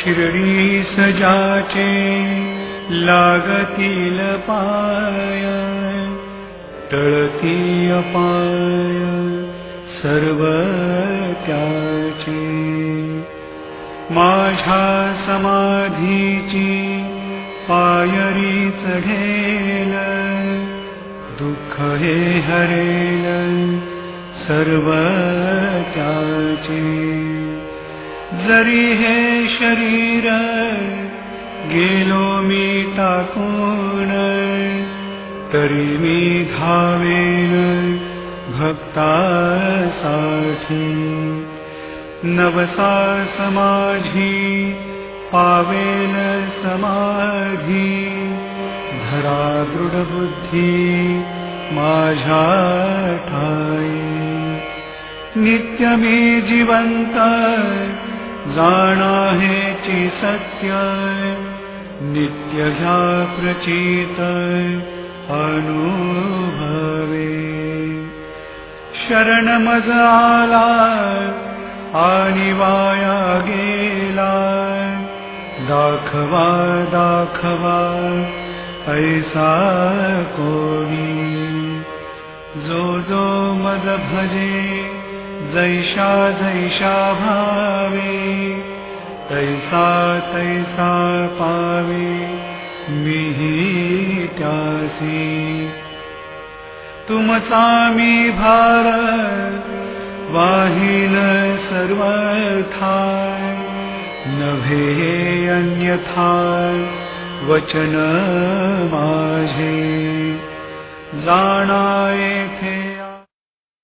शिर्डी सजाचे लागतील पाय, टळती अपाय सर्व त्याचे। माझ्या समाधीची पायरी चढेल, दुःख हे हरेल सर्व त्याचे। जरी हे शरीर गेलो मी टाकून, तरी मी धावेन भक्तासाठी। नवसा समाधी पावेन समाधी, धरा दृढ बुद्धी माझ्या ठाई। नित्य मी जिवंत जाणा हेची सत्य, नित्य घ्या प्रचित अनुभवे। शरण मज आला आणि वाया गेला, दाखवा दाखवा ऐसा कोणी। जो जो मज भजे जैशा जैशा भावे, तैसा तैसा पावे मीही त्यासी। तुमचा मी भार वाहीन सर्वथा, नव्हे अन्यथा वचन माझे। जाणाये